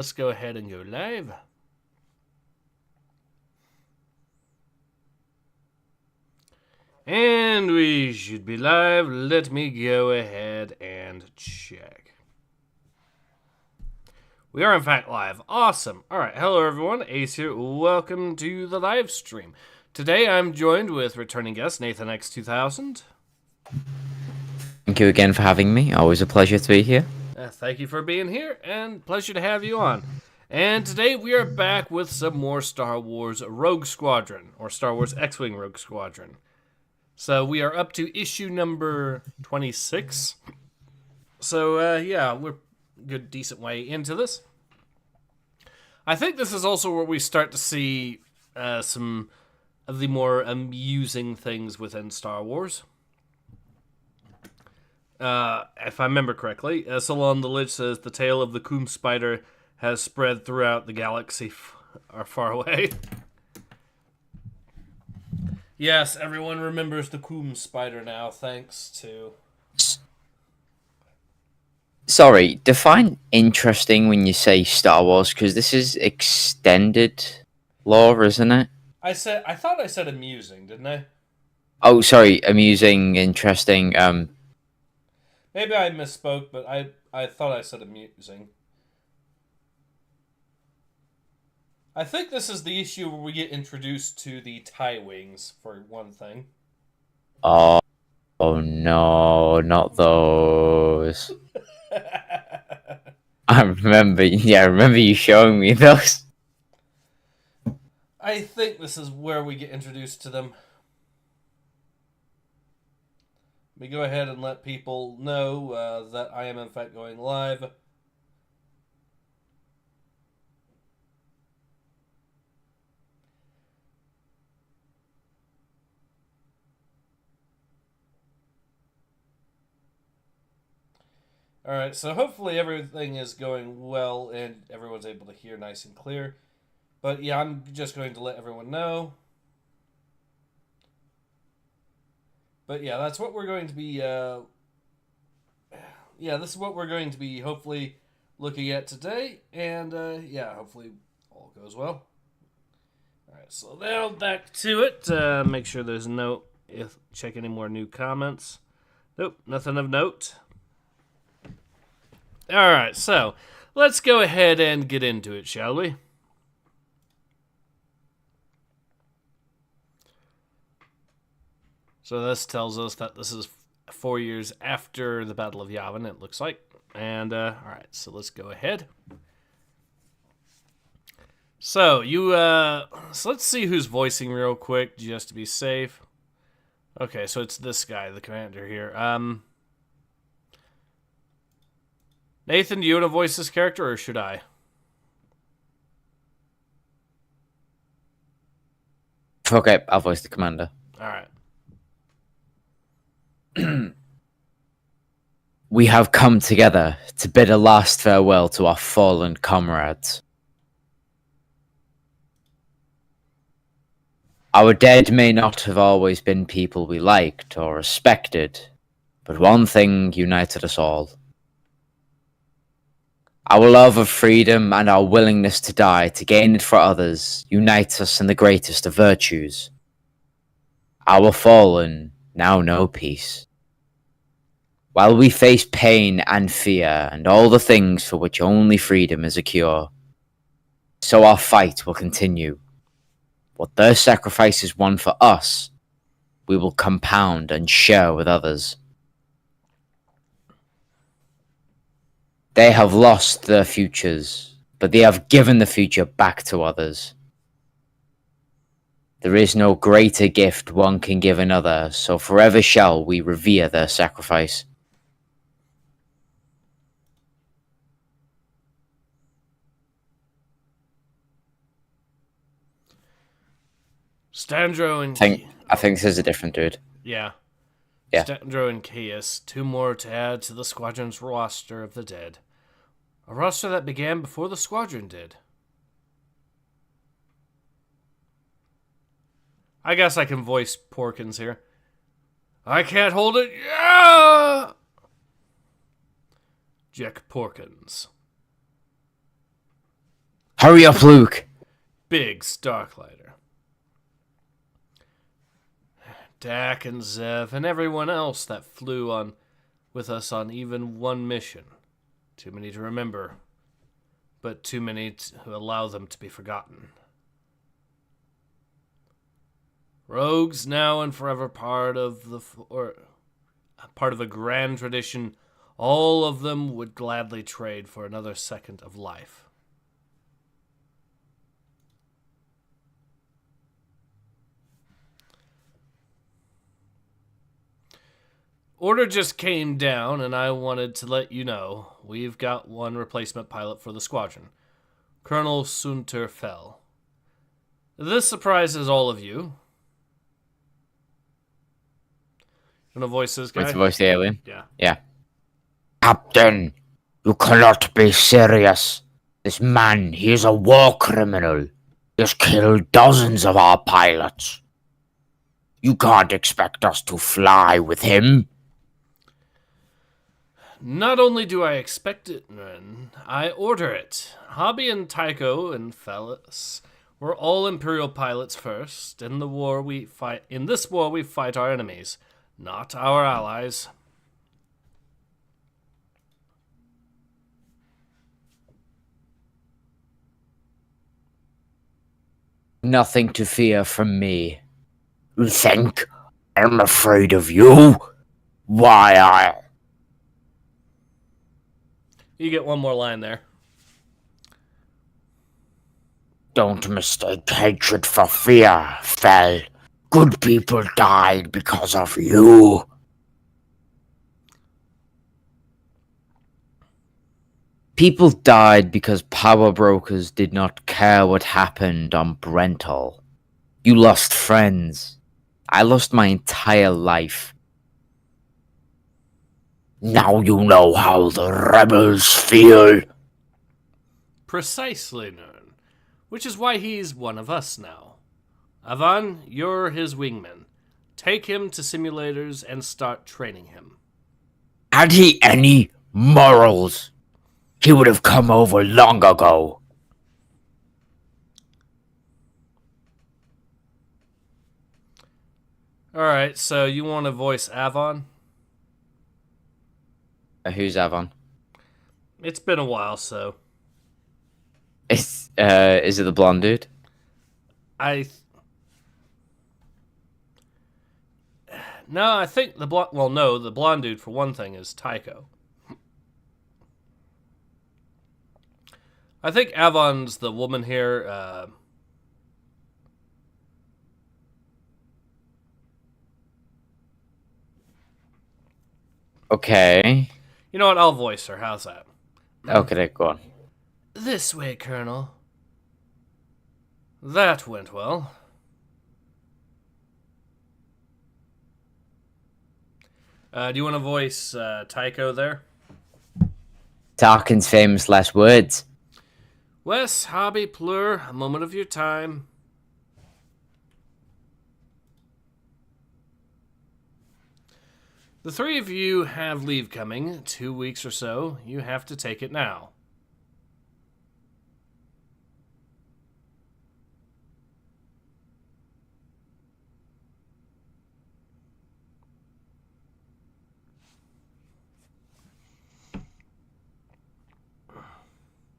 Let's go ahead and go live. And we should be live. Let me go ahead and check. We are in fact live. Awesome. Alright, hello everyone. Ace here. Welcome to the live stream. Today I'm joined with returning guest Nathan X2000. Thank you again for having me. Always a pleasure to be here. Thank you for being here, and pleasure to have you on. And today we are back with some more Star Wars Rogue Squadron, or Star Wars X-Wing Rogue Squadron. So we are up to issue number 26. So yeah, we're a good, decent way into this. I think this is also where we start to see some of the more amusing things within Star Wars. If I remember correctly, Salon the Lich says the tale of the Coom Spider has spread throughout the galaxy far away. Yes, everyone remembers the Coom Spider now, thanks to... Sorry, define interesting when you say Star Wars, because this is extended lore, isn't it? I thought I said amusing, didn't I? Oh, sorry, amusing, interesting, Maybe I misspoke, but I thought I said amusing. I think this is the issue where we get introduced to the TIE wings, for one thing. Oh no, not those. I remember you showing me those. I think this is where we get introduced to them. Let me go ahead and let people know that I am in fact going live. Alright, so hopefully everything is going well and everyone's able to hear nice and clear. But yeah, I'm just going to let everyone know. But yeah, that's what we're going to be, yeah, this is what we're going to be hopefully looking at today. And yeah, hopefully all goes well. Alright, so now back to it. Make sure there's no, check any more new comments. Nope, nothing of note. Alright, so let's go ahead and get into it, shall we? So this tells us that this is 4 years after the Battle of Yavin, it looks like. And, alright, so let's go ahead. So, so let's see who's voicing real quick, just to be safe. Okay, so it's this guy, the commander here. Nathan, do you want to voice this character, or should I? Okay, I'll voice the commander. Alright. We have come together to bid a last farewell to our fallen comrades. Our dead may not have always been people we liked or respected, but one thing united us all. Our love of freedom and our willingness to die to gain it for others unites us in the greatest of virtues. Our fallen now know peace. While we face pain and fear and all the things for which only freedom is a cure, so our fight will continue. What their sacrifices won for us, we will compound and share with others. They have lost their futures, but they have given the future back to others. There is no greater gift one can give another, so forever shall we revere their sacrifice. Standro and... I think this is a different dude. Yeah. Yeah. Standro and Chaos, two more to add to the Squadron's roster of the dead. A roster that began before the Squadron did. I guess I can voice Porkins here. I can't hold it. Yeah! Jack Porkins. Hurry up, Luke. Big Starklighter. Dak and Zev and everyone else that flew on with us on even one mission. Too many to remember, but too many to allow them to be forgotten. Rogues now and forever part of a grand tradition. All of them would gladly trade for another second of life. Order just came down, and I wanted to let you know we've got one replacement pilot for the squadron. Colonel Sunter fell. This surprises all of you. You want to voice this guy? What's the voice of the alien? Yeah. Yeah. Captain, you cannot be serious. This man, he is a war criminal. He has killed dozens of our pilots. You can't expect us to fly with him. Not only do I expect it, I order it. Hobby and Tycho and Fellas were all Imperial pilots first. In this war, we fight our enemies, not our allies. Nothing to fear from me. You think I'm afraid of you? Why, You get one more line there. Don't mistake hatred for fear, Fel. Good people died because of you. People died because power brokers did not care what happened on Brental. You lost friends. I lost my entire life. Now you know how the rebels feel. Precisely, Nern. Which is why he's one of us now. Avan, you're his wingman. Take him to simulators and start training him. Had he any morals? He would have come over long ago. Alright, so you want to voice Avon? Who's Avon? It's been a while, so... Is it the blonde dude? No, I think the blonde... Well, no, the blonde dude, for one thing, is Tycho. I think Avon's the woman here. Okay. You know what? I'll voice her. How's that? Okay, go on. This way, Colonel. That went well. Do you want to voice Tycho there? Tarkin's famous last words. Wes, Hobby, Plur, a moment of your time. The three of you have leave coming, 2 weeks or so. You have to take it now.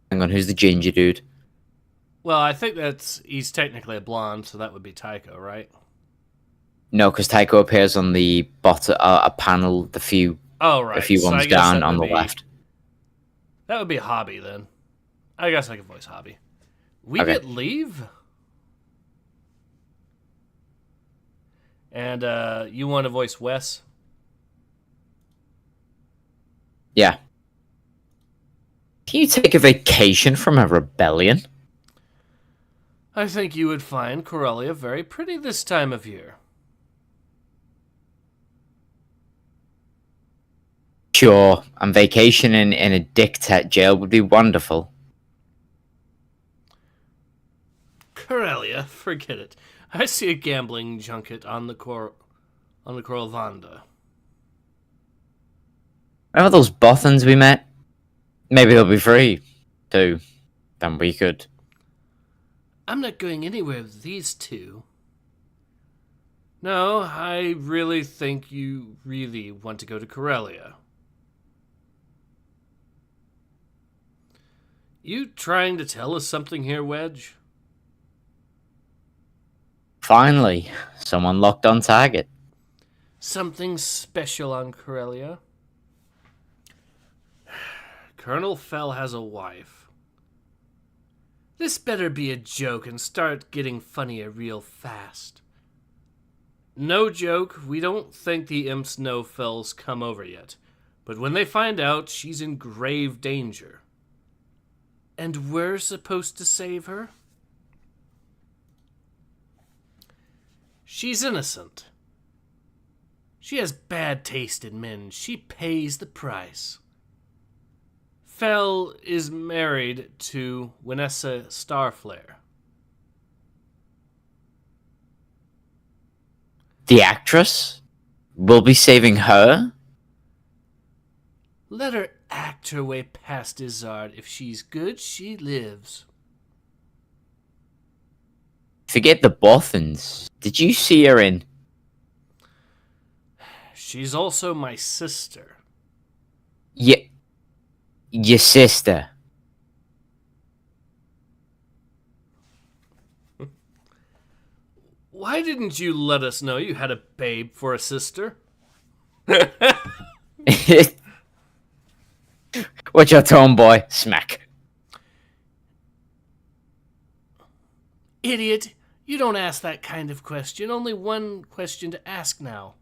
Hang on, who's the ginger dude? Well, I think he's technically a blonde, so that would be Tycho, right? No, because Tycho appears on the bottom, a panel, a few ones down on the left. That would be Hobby, then. I guess I can voice Hobby. We Okay. get leave? And you want to voice Wes? Yeah. Can you take a vacation from a rebellion? I think you would find Corellia very pretty this time of year. Sure, and vacationing in a dictat jail would be wonderful. Corellia, forget it. I see a gambling junket on the Corelvanda. Remember those bothans we met? Maybe they'll be free, too. Then we could. I'm not going anywhere with these two. No, I really think you really want to go to Corellia. You trying to tell us something here, Wedge? Finally, someone locked on target. Something special on Corellia? Colonel Fell has a wife. This better be a joke and start getting funnier real fast. No joke, we don't think the imps know Fell's come over yet. But when they find out, she's in grave danger. And we're supposed to save her? She's innocent. She has bad taste in men. She pays the price. Fell is married to Vanessa Starflare. The actress? We'll be saving her? Let her act her way past Izzard. If she's good, she lives. Forget the Bothans. Did you see her in? She's also my sister. Your sister. Why didn't you let us know you had a babe for a sister? What's your tone, boy? Smack. Idiot, you don't ask that kind of question. Only one question to ask now.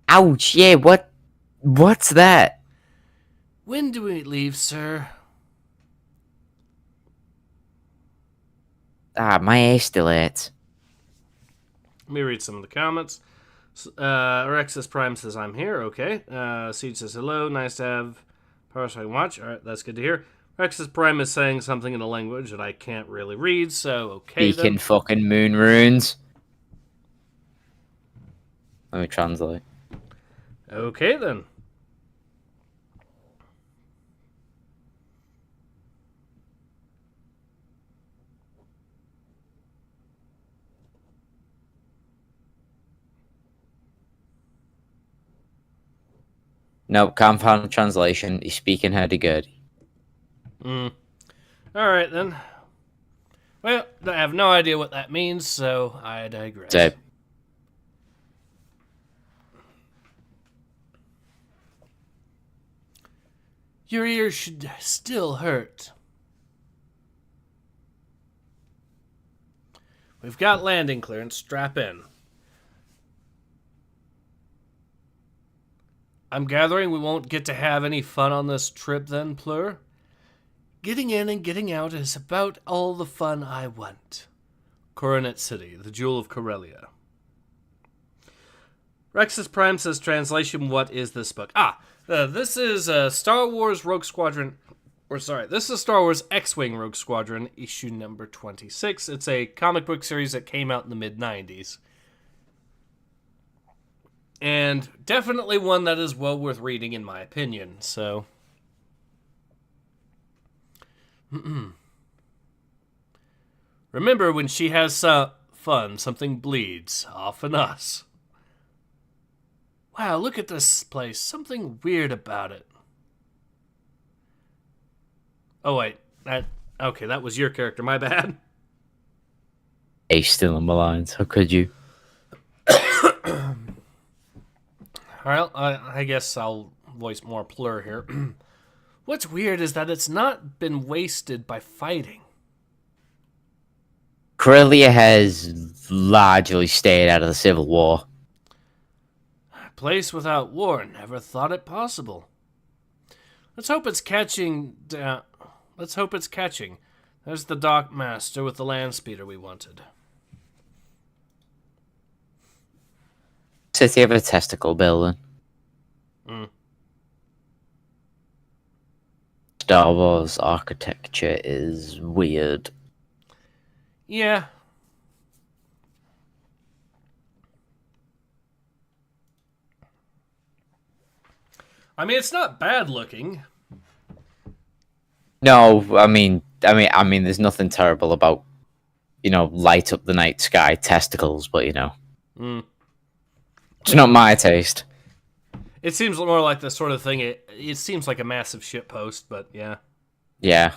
Ouch, yeah, what's that? When do we leave, sir? My ass still hurts. Let me read some of the comments. Rexus Prime says, I'm here, okay. Siege says, hello, nice to have power so I can watch. Alright, that's good to hear. Rexus Prime is saying something in a language that I can't really read, so okay Speaking then. fucking moon runes. Let me translate. Okay then. No, can't find translation. He's speaking hurdy-gurdy. Alright then. Well, I have no idea what that means, so I digress. So, Your ears should still hurt. We've got landing clearance. Strap in. I'm gathering we won't get to have any fun on this trip then, Plur? Getting in and getting out is about all the fun I want. Coronet City, the Jewel of Corellia. Rexus Prime says, translation, what is this book? This is Star Wars Rogue Squadron, this is Star Wars X-Wing Rogue Squadron, issue number 26. It's a comic book series that came out in the mid-90s. And definitely one that is well worth reading, in my opinion, so... Remember, when she has fun, something bleeds, often us. Wow, look at this place. Something weird about it. Oh, wait. That was your character. My bad. Ace still on my lines. How could you? Alright, I guess I'll voice more Plur here. What's weird is that it's not been wasted by fighting. Corellia has largely stayed out of the Civil War. A place without war, never thought it possible. Let's hope it's catching. There's the Dock Master with the land speeder we wanted. City of a testicle building. Star Wars architecture is weird. Yeah. I mean, it's not bad looking. No, I mean, I mean, there's nothing terrible about, light up the night sky testicles, but it's not my taste. It seems more like the sort of thing. It seems like a massive shit post, but yeah. Yeah.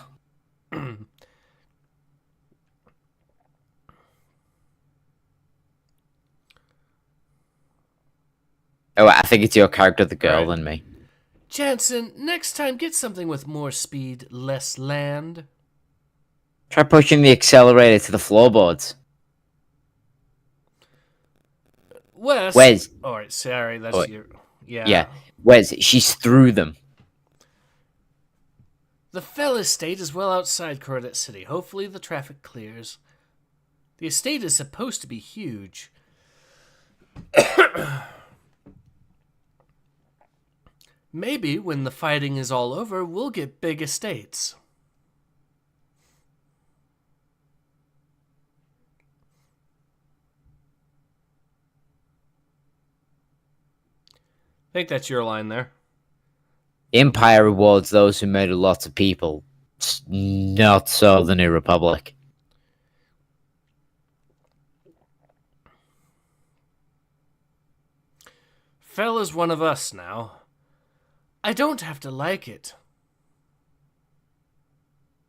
Oh, I think it's your character, the girl, Right. than me. Jansen, next time get something with more speed, less land. Try pushing the accelerator to the floorboards. Wes. Alright, sorry, that's Oh, your... Yeah. Yeah. Wes, she's through them. The Fell estate is well outside Coronet City. Hopefully the traffic clears. The estate is supposed to be huge. Maybe when the fighting is all over, we'll get big estates. I think that's your line there. Empire rewards those who murder lots of people. Not so the New Republic. Fell is one of us now. I don't have to like it.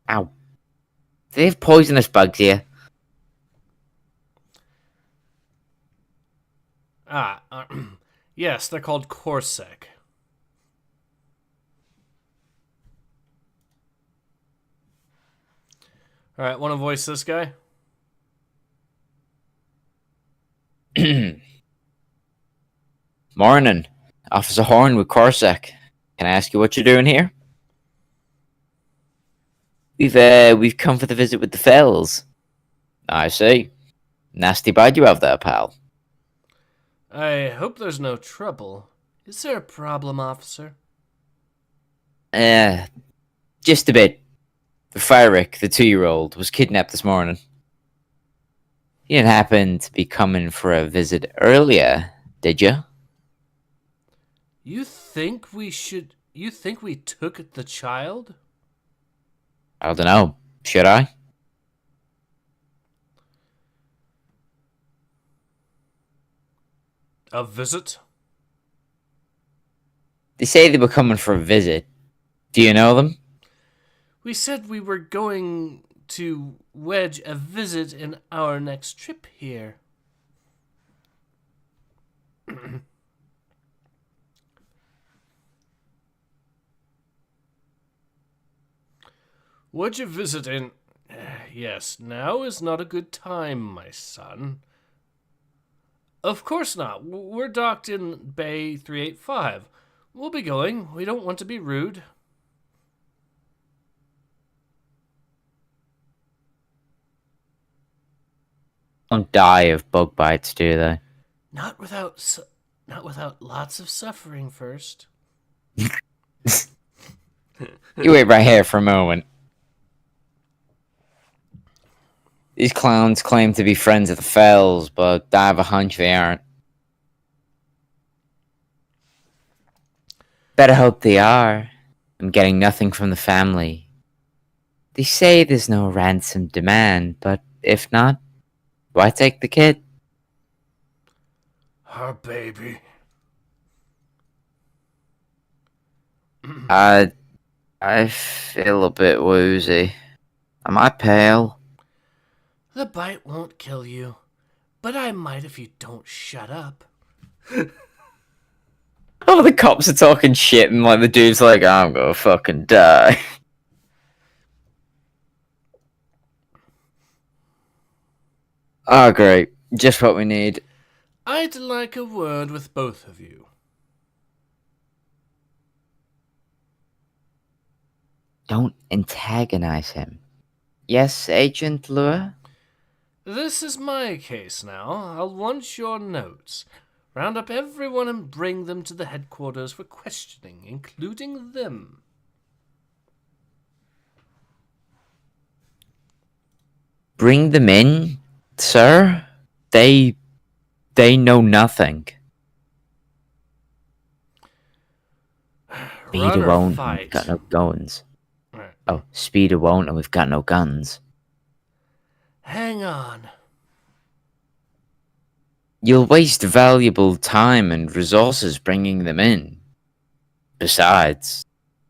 Ow. Do they have poisonous bugs here? Yes, they're called Corsac. Alright, want to voice this guy? Morning. Officer Horn with Corsac. Can I ask you what you're doing here? We've come for the visit with the Fells. I see. Nasty bad you have there, pal. I hope there's no trouble. Is there a problem, officer? Just a bit. Fyrick, the 2-year-old, was kidnapped this morning. He didn't happen to be coming for a visit earlier, did you? You think we took the child? I don't know. Should I? A visit? They say they were coming for a visit. Do you know them? We said we were going to wedge a visit in our next trip here. Would you visit in... Yes, now is not a good time, my son. Of course not. We're docked in Bay 385. We'll be going. We don't want to be rude. Don't die of bug bites, do they? Not without lots of suffering first. You wait right here for a moment. These clowns claim to be friends of the Fells, but I have a hunch they aren't. Better hope they are. I'm getting nothing from the family. They say there's no ransom demand, but if not, why take the kid? Our baby. I feel a bit woozy. Am I pale? The bite won't kill you, but I might if you don't shut up. Oh, the cops are talking shit and like the dude's like, I'm gonna fucking die. Oh, great. Just what we need. I'd like a word with both of you. Don't antagonize him. Yes, Agent Lure? This is my case now. I'll want your notes. Round up everyone and bring them to the headquarters for questioning, including them. Bring them in, sir? They know nothing. Run Leader or won't fight. got no goings. Right. Oh, speeder won't, and we've got no guns. Hang on. You'll waste valuable time and resources bringing them in. Besides,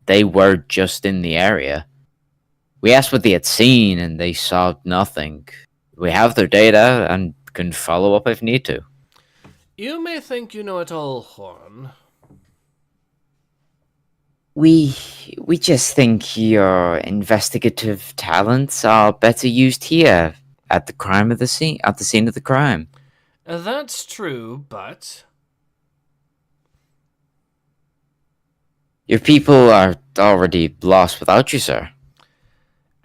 they were just in the area. We asked what they had seen, and they saw nothing. We have their data, and can follow up if need to. You may think you know it all, Horn. We just think your investigative talents are better used here at the scene of the crime. That's true, but... Your people are already lost without you, sir.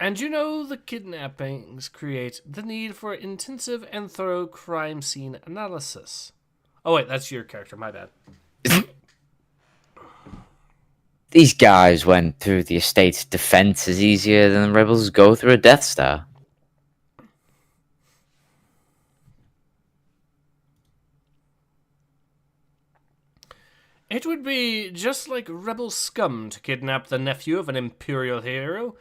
And you know the kidnappings create the need for intensive and thorough crime scene analysis. Oh wait, that's your character, my bad. These guys went through the estate's defenses easier than the rebels go through a Death Star. It would be just like rebel scum to kidnap the nephew of an Imperial hero.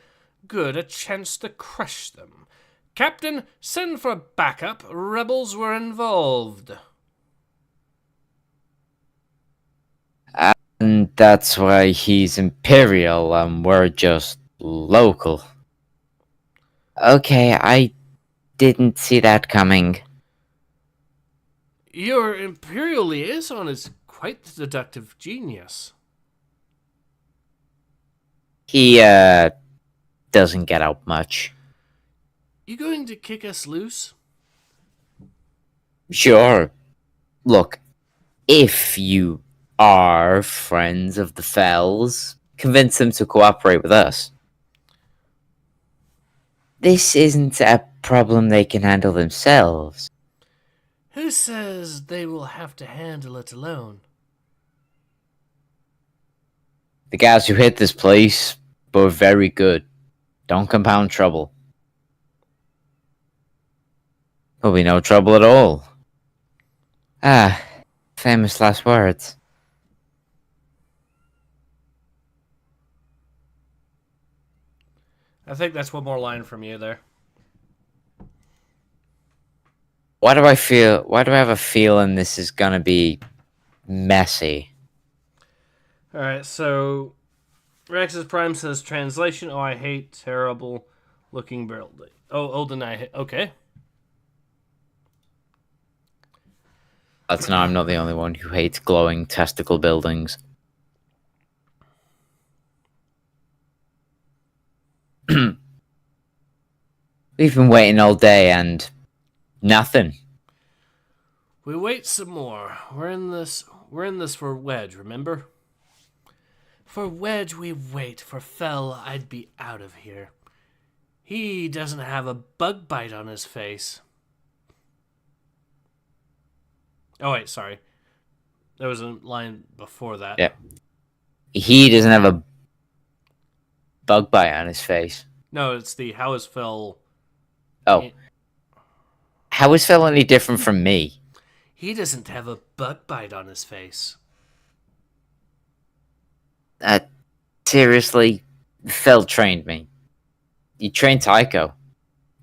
Good, a chance to crush them. Captain, send for backup. Rebels were involved. And that's why he's Imperial and we're just local. Okay, I didn't see that coming. Your Imperial liaison is quite the deductive genius. He, doesn't get out much. You going to kick us loose? Sure. Look, if you are friends of the Fells, convince them to cooperate with us. This isn't a problem they can handle themselves. Who says they will have to handle it alone? The guys who hit this place were very good. Don't compound trouble. There'll be no trouble at all. Ah, famous last words. I think that's one more line from you there. Why do I have a feeling this is gonna be messy? Alright, so Rex's Prime says translation. Oh, I hate terrible looking building. Oh, Olden, I hate. Okay. That's now I'm not the only one who hates glowing testicle buildings. We've been waiting all day and nothing. We wait some more. We're in this for Wedge, remember? For Wedge we wait. For Fell, I'd be out of here. He doesn't have a bug bite on his face. Oh wait, sorry. There was a line before that. Yeah. He doesn't have a bug bite on his face. No, it's the how is Fell. Oh. How is Phil any different from me? He doesn't have a bug bite on his face. Seriously, Phil trained me. He trained Tycho.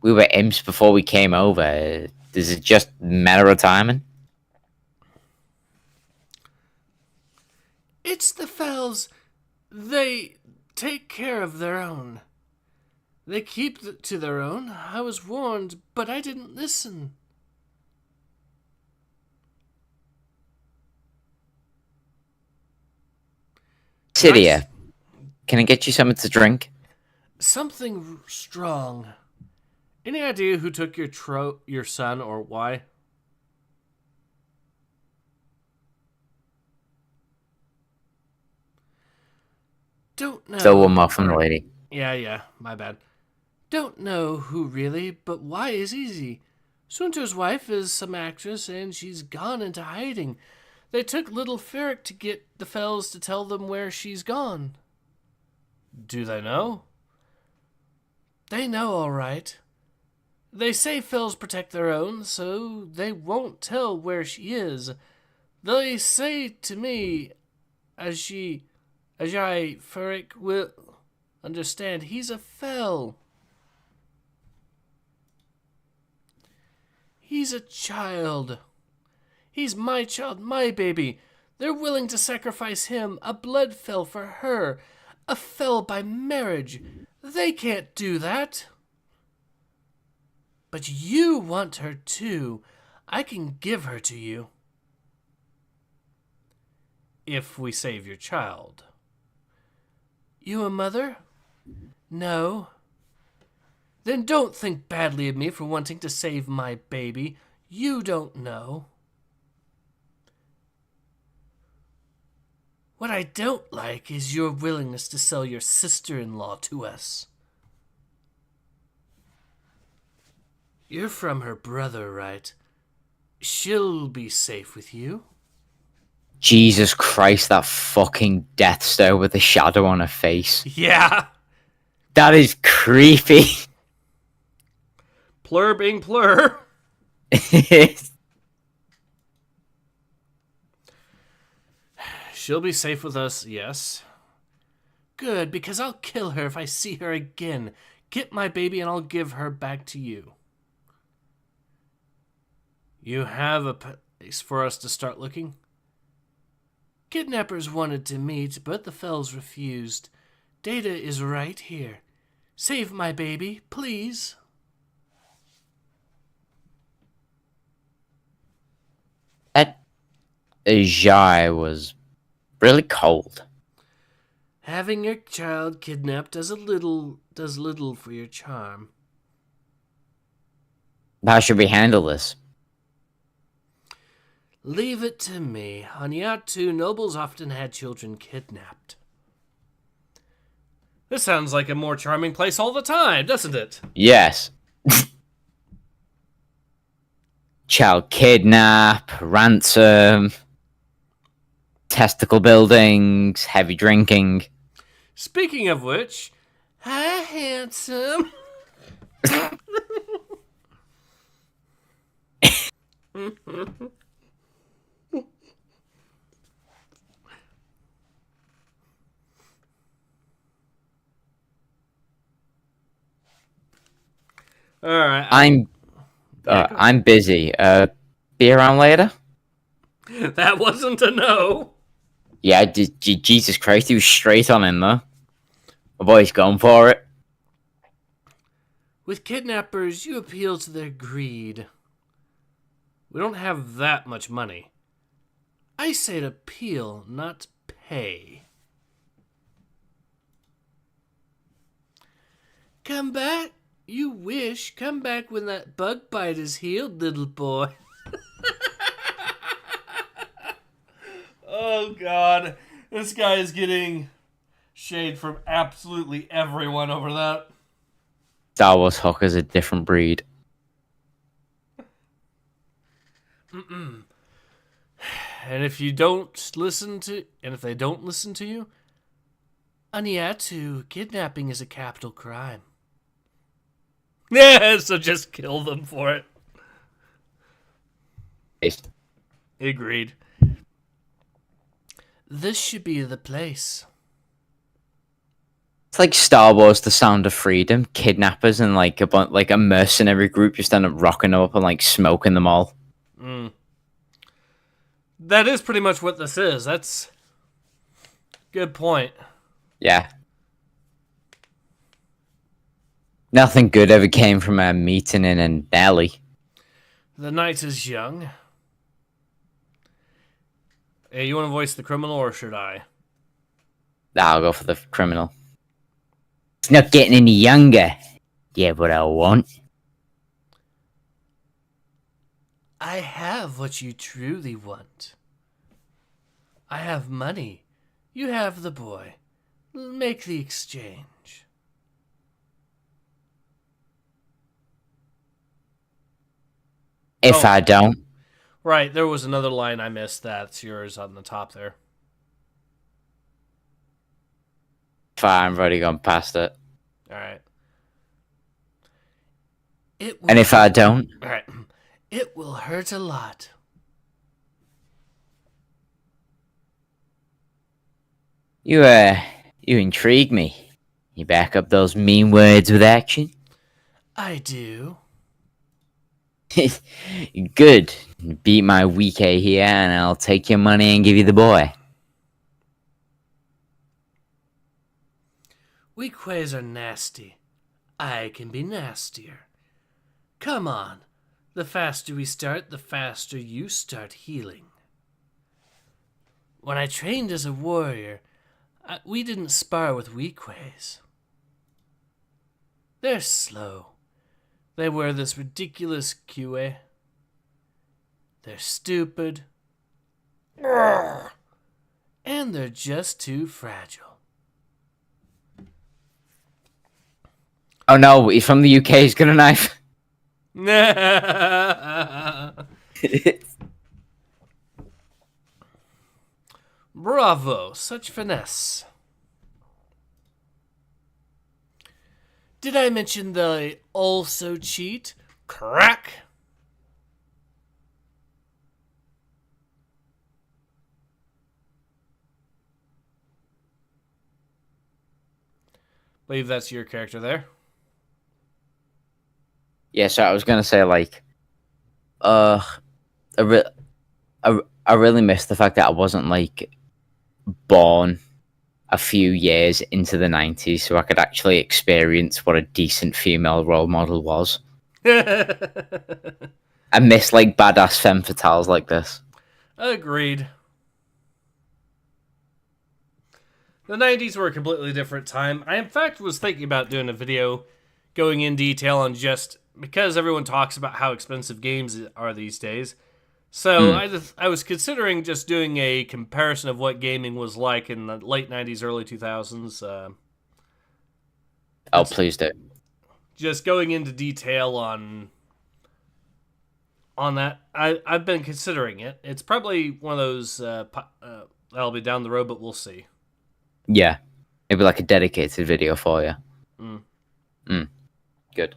We were imps before we came over. Is it just a matter of timing? It's the Fells. They take care of their own. They keep to their own. I was warned, but I didn't listen. Cydia, can I get you something to drink? Something strong. Any idea who took your son or why? Don't know. Still one more from the lady. Yeah, my bad. Don't know who really, but why is easy. Sunter's wife is some actress and she's gone into hiding. They took little Ferric to get the Fells to tell them where she's gone. Do they know? They know, all right. They say Fells protect their own, so they won't tell where she is. They say to me, Ajay Ferric will... Understand, he's a fel. He's a child. He's my child, my baby. They're willing to sacrifice him, a blood fel for her, a fel by marriage. They can't do that. But you want her too. I can give her to you. If we save your child. You a mother? No. Then don't think badly of me for wanting to save my baby. You don't know. What I don't like is your willingness to sell your sister-in-law to us. You're from her brother, right? She'll be safe with you. Jesus Christ, that fucking Death Stare with the shadow on her face. Yeah. That is creepy. Plur being plur. She'll be safe with us, yes. Good, because I'll kill her if I see her again. Get my baby and I'll give her back to you. You have a place for us to start looking? Kidnappers wanted to meet, but the Fells refused. Data is right here. Save my baby, please. That Jai was really cold. Having your child kidnapped does little for your charm. How should we handle this? Leave it to me. On Yatu, nobles often had children kidnapped. This sounds like a more charming place all the time, doesn't it? Yes. Child kidnap, ransom, testicle buildings, heavy drinking. Speaking of which, hi, handsome. All right. I'm busy. Be around later? That wasn't a no. Yeah, Jesus Christ, he was straight on in there. My boy's going for it. With kidnappers, you appeal to their greed. We don't have that much money. I said appeal, not pay. Come back? You wish. Come back when that bug bite is healed, little boy. Oh, God. This guy is getting shade from absolutely everyone over that. Star Wars Hawker's a different breed. And if they don't listen to you, Aniatu, kidnapping is a capital crime. Yeah, so just kill them for it. Agreed. This should be the place. It's like Star Wars: The Sound of Freedom. Kidnappers and like a mercenary group just end up rocking them up and like smoking them all. That is pretty much what this is. That's good point. Yeah. Nothing good ever came from a meeting in an alley. The night is young. Hey, you want to voice the criminal or should I? I'll go for the criminal. It's not getting any younger. Yeah, what I want. I have what you truly want. I have money. You have the boy. Make the exchange. If I don't. Right, there was another line I missed. That's yours on the top there. Fine, I've already gone past it. Alright. And if I don't? Alright. It will hurt a lot. You intrigue me. You back up those mean words with action? I do. Good. Beat my weak A here, and I'll take your money and give you the boy. Weak ways are nasty. I can be nastier. Come on. The faster we start, the faster you start healing. When I trained as a warrior, we didn't spar with weak ways. They're slow. They wear this ridiculous QA. They're stupid. And they're just too fragile. Oh no, he's from the UK, he's got a knife. Bravo, such finesse. Did I mention the also cheat? Crack! Believe that's your character there. Yeah, so I was gonna say, like, I really missed the fact that I wasn't, like, born a few years into the 90s, so I could actually experience what a decent female role model was. I miss, like, badass femme fatales like this. Agreed. The 90s were a completely different time. I, in fact, was thinking about doing a video going in detail on just because everyone talks about how expensive games are these days. So I was considering just doing a comparison of what gaming was like in the late 90s, early 2000s. Oh, please do. Just going into detail on that. I've been considering it. It's probably one of those that'll be down the road, but we'll see. Yeah. Maybe like a dedicated video for you. Good.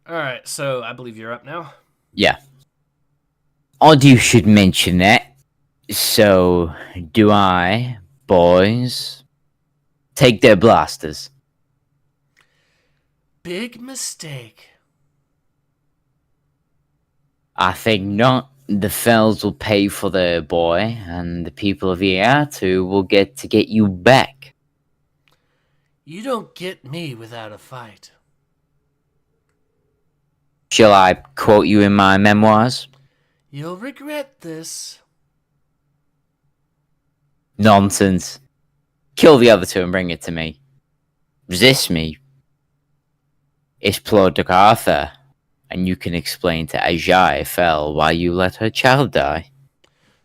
Alright, so I believe you're up now. Yeah. Odd you should mention that. So, do I, boys, take their blasters? Big mistake. I think not. The fells will pay for their boy, and the people of ER2 will get to get you back. You don't get me without a fight. Shall I quote you in my memoirs? You'll regret this. Nonsense. Kill the other two and bring it to me. Resist me. Explode Arthur, and you can explain to Ajay Fell why you let her child die.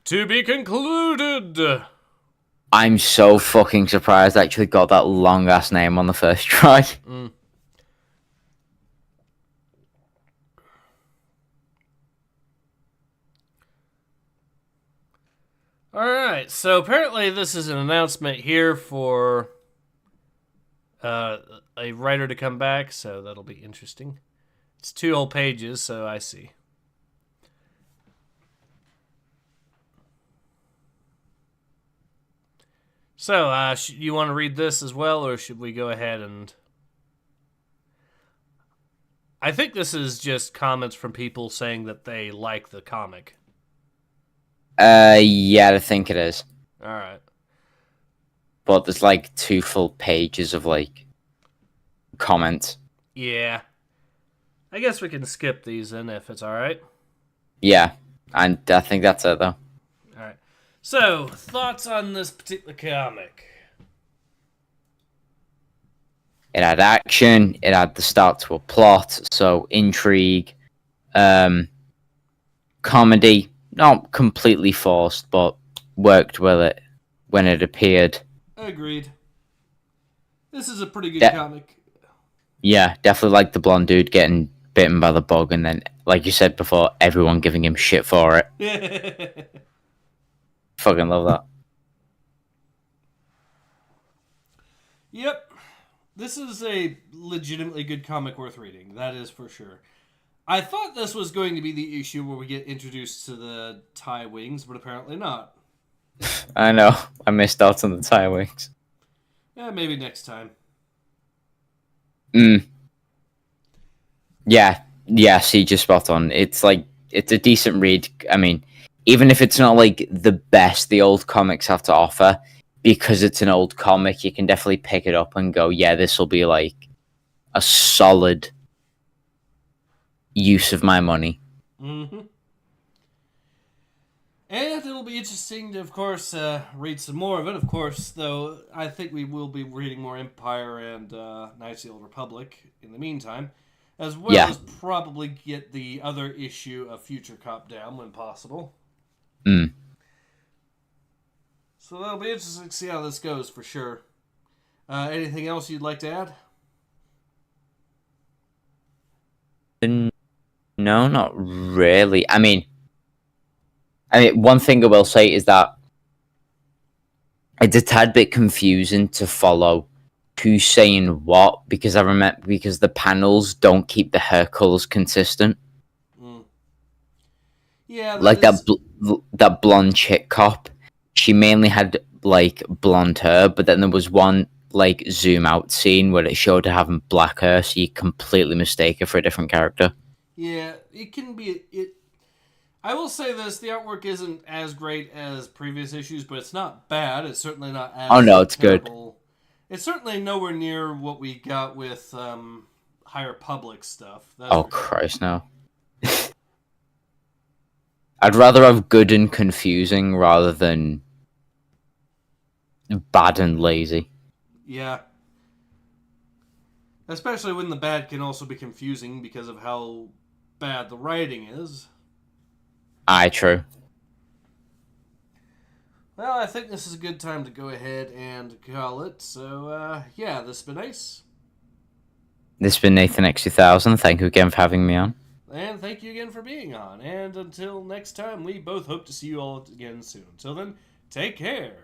To be concluded. I'm so fucking surprised I actually got that long-ass name on the first try. Alright, so apparently this is an announcement here for a writer to come back, so that'll be interesting. It's 2 whole pages, so I see. So, you want to read this as well, or should we go ahead and... I think this is just comments from people saying that they like the comic. Yeah, I think it is. Alright. But there's like 2 full pages of like comments. Yeah. I guess we can skip these then if it's alright. Yeah, and I think that's it though. Alright. So, thoughts on this particular comic? It had action, it had the start to a plot, so intrigue, comedy, not completely forced, but worked with it when it appeared. Agreed. This is a pretty good comic. Yeah, definitely like the blonde dude getting bitten by the bug, and then, like you said before, everyone giving him shit for it. Fucking love that. Yep. This is a legitimately good comic worth reading. That is for sure. I thought this was going to be the issue where we get introduced to the tie wings, but apparently not. I know. I missed out on the tie wings. Yeah, maybe next time. Mm. Yeah, see, just spot on. It's like, it's a decent read. I mean, even if it's not like the best the old comics have to offer, because it's an old comic, you can definitely pick it up and go, yeah, this will be like a solid use of my money. Mm-hmm. And it'll be interesting to, of course, read some more of it. Of course, though, I think we will be reading more Empire and Knights of the Old Republic in the meantime, as well Yeah. as probably get the other issue of Future Cop down when possible. Mm. So that'll be interesting to see how this goes for sure. Anything else you'd like to add? No, not really. I mean, one thing I will say is that it's a tad bit confusing to follow who's saying what, because I remember, because the panels don't keep the hair colors consistent. Mm. Yeah, Like that blonde chick cop, she mainly had like blonde hair, but then there was one like zoom out scene where it showed her having black hair, so you completely mistake her for a different character. Yeah, it can be. I will say this: the artwork isn't as great as previous issues, but it's not bad. It's certainly not as Oh no, it's terrible. Good. It's certainly nowhere near what we got with High Republic stuff. That's oh Christ, no! I'd rather have good and confusing rather than bad and lazy. Yeah. Especially when the bad can also be confusing because of how bad the writing is. Aye, true. Well, I think this is a good time to go ahead and call it. So, yeah, this has been nice. This has been Nathan X2000. Thank you again for having me on. And thank you again for being on. And until next time, we both hope to see you all again soon. Until then, take care.